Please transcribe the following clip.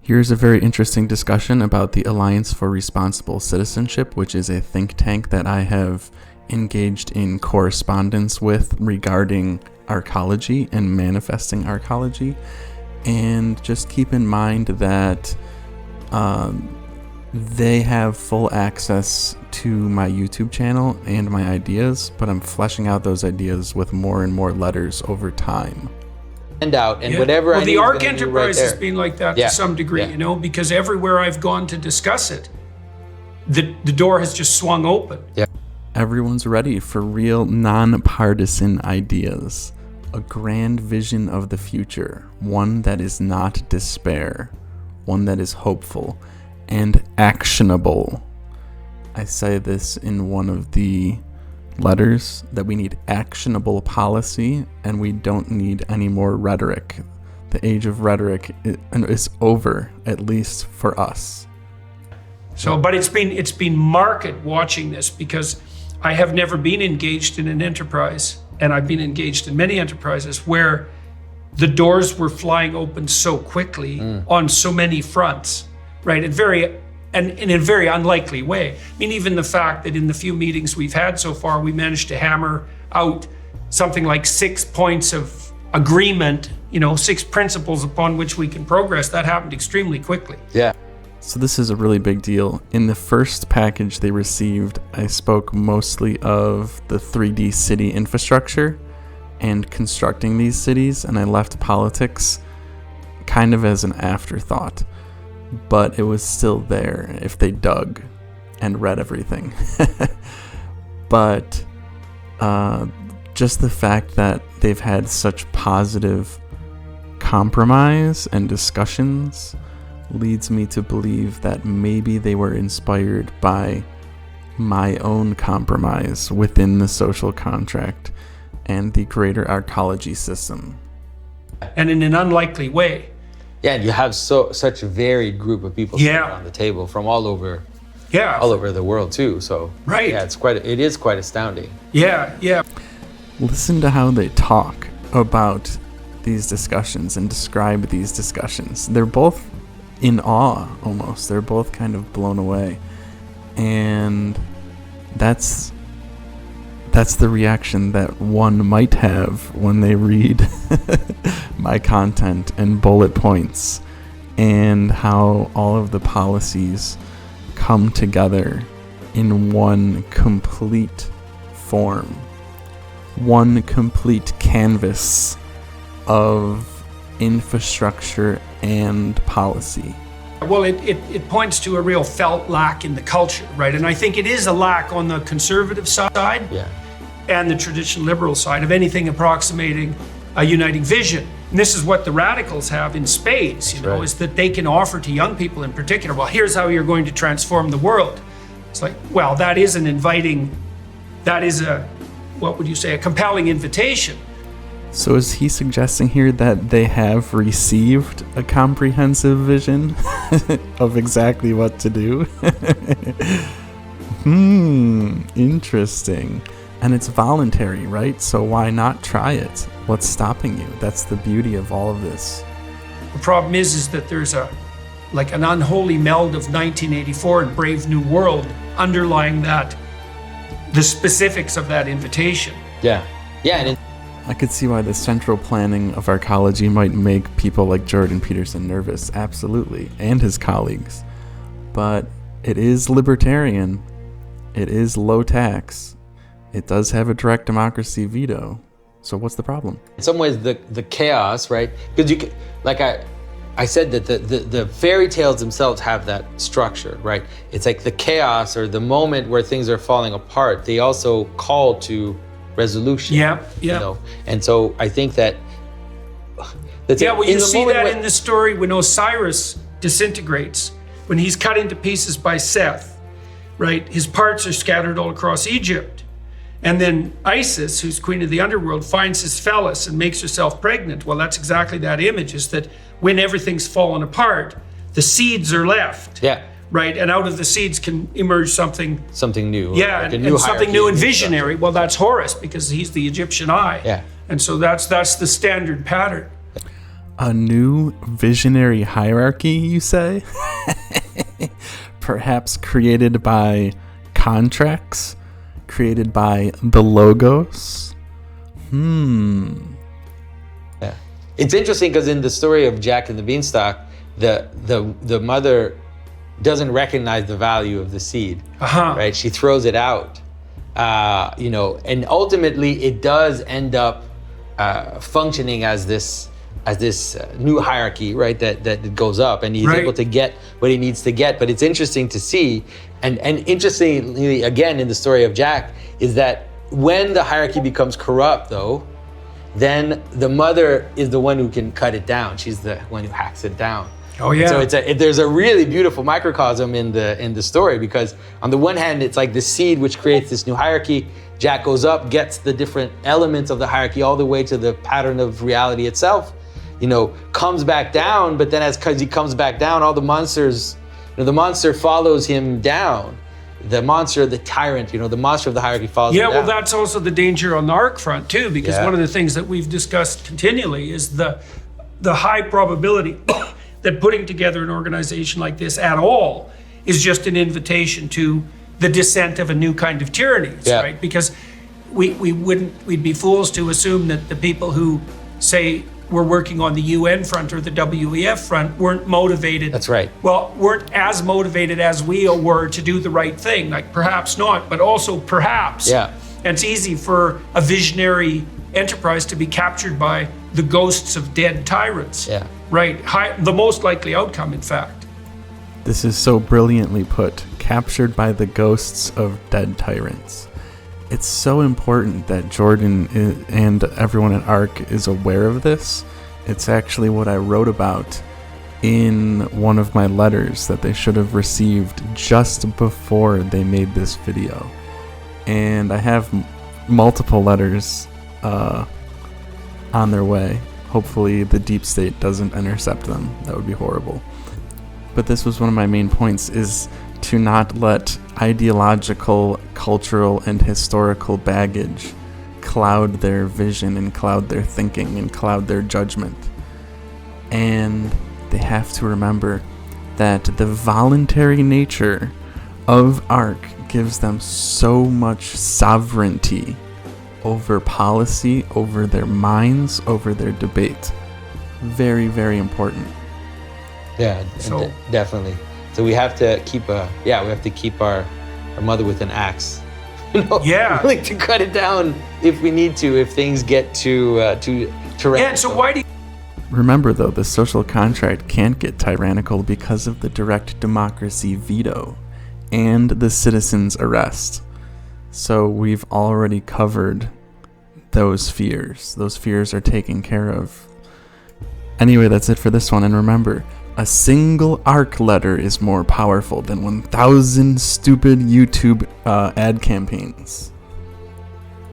Here's a very interesting discussion about the Alliance for Responsible Citizenship, which is a think tank that I have engaged in correspondence with regarding arcology and manifesting arcology. And just keep in mind that they have full access to my YouTube channel and my ideas, but I'm fleshing out those ideas with more and more letters over time. Whatever. Well, the Arc Enterprise has been like that to some degree, Yeah. because everywhere I've gone to discuss it, the door has just swung open. Yeah. Everyone's ready for real nonpartisan ideas. A grand vision of the future, one that is not despair, one that is hopeful and actionable. I say this in one of the letters, that we need actionable policy and we don't need any more rhetoric. The age of rhetoric is over, at least for us. So, but it's been market watching this, because I have never been engaged in an enterprise, and I've been engaged in many enterprises where the doors were flying open so quickly on so many fronts, right? And in a very unlikely way. I mean, even the fact that in the few meetings we've had so far, we managed to hammer out something like 6 points of agreement, 6 principles upon which we can progress. That happened extremely quickly. Yeah. So this is a really big deal. In the first package they received, I spoke mostly of the 3D city infrastructure and constructing these cities, and I left politics kind of as an afterthought. But it was still there if they dug and read everything. But just the fact that they've had such positive compromise and discussions leads me to believe that maybe they were inspired by my own compromise within the social contract and the greater arcology system. And in an unlikely way. Yeah, and you have such a varied group of people sitting on the table from all over the world too. So right. Yeah, it is quite astounding. Yeah. Listen to how they talk about these discussions and describe these discussions. They're both in awe almost. They're both kind of blown away. And that's the reaction that one might have when they read my content and bullet points, and how all of the policies come together in one complete form, one complete canvas of infrastructure and policy. Well, it points to a real felt lack in the culture, right? And I think it is a lack on the conservative side and the traditional liberal side of anything approximating a uniting vision. And this is what the radicals have in spades, is that they can offer to young people in particular, well, here's how you're going to transform the world. It's like, well, that is a compelling invitation. So is he suggesting here that they have received a comprehensive vision of exactly what to do? Interesting. And it's voluntary, right? So why not try it? What's stopping you? That's the beauty of all of this. The problem is that there's an unholy meld of 1984 and Brave New World underlying that, the specifics of that invitation. Yeah. And I could see why the central planning of arcology might make people like Jordan Peterson nervous, absolutely, and his colleagues. But it is libertarian. It is low tax. It does have a direct democracy veto. So what's the problem? in some ways, the chaos, right? Because you can, like I said, that the fairy tales themselves have that structure, right? It's like the chaos or the moment where things are falling apart. They also call to resolution. Yeah. And so I think that. You see that in the story when Osiris disintegrates, when he's cut into pieces by Seth, right? His parts are scattered all across Egypt. And then Isis, who's queen of the underworld, finds his phallus and makes herself pregnant. Well, that's exactly that image, is that when everything's fallen apart, the seeds are left. Yeah. Right? And out of the seeds can emerge something new. Yeah, like and something new and visionary. Well, that's Horus, because he's the Egyptian eye. Yeah. And so that's the standard pattern. A new visionary hierarchy, you say? Perhaps created by contracts? Created by the Logos? Yeah. It's interesting because in the story of Jack and the Beanstalk, the mother doesn't recognize the value of the seed, right? She throws it out, and ultimately it does end up functioning as this new hierarchy, right? That goes up, and he's able to get what he needs to get. But it's interesting to see, and interestingly, again, in the story of Jack, is that when the hierarchy becomes corrupt, though, then the mother is the one who can cut it down. She's the one who hacks it down. Oh yeah. So there's a really beautiful microcosm in the story, because on the one hand, it's like the seed which creates this new hierarchy. Jack goes up, gets the different elements of the hierarchy all the way to the pattern of reality itself, comes back down, but then as he comes back down, all the monsters, the monster follows him down. The monster, the tyrant, the monster of the hierarchy follows him down. Yeah, well, that's also the danger on the ARC front too, because one of the things that we've discussed continually is the high probability that putting together an organization like this at all is just an invitation to the descent of a new kind of tyranny, right? Because we'd be fools to assume that the people who say were working on the UN front or the WEF front weren't motivated. That's right. Well, weren't as motivated as we were to do the right thing. Like perhaps not, but also perhaps. Yeah. And it's easy for a visionary enterprise to be captured by the ghosts of dead tyrants. Yeah. Right. The most likely outcome, in fact. This is so brilliantly put. Captured by the ghosts of dead tyrants. It's so important that Jordan and everyone at ARC is aware of this. It's actually what I wrote about in one of my letters that they should have received just before they made this video. And I have multiple letters on their way. Hopefully the deep state doesn't intercept them. That would be horrible. But this was one of my main points, is to not let ideological, cultural, and historical baggage cloud their vision and cloud their thinking and cloud their judgment. And they have to remember that the voluntary nature of ARC gives them so much sovereignty over policy, over their minds, over their debate. Very, very important. Yeah, definitely. So we have to keep our mother with an axe. Like to cut it down if we need to, if things get too tyrannical. Yeah, so why do you... Remember though, the social contract can't get tyrannical because of the direct democracy veto and the citizens' arrest. So we've already covered those fears. Those fears are taken care of. Anyway, that's it for this one. And remember, a single ARC letter is more powerful than 1,000 stupid YouTube ad campaigns.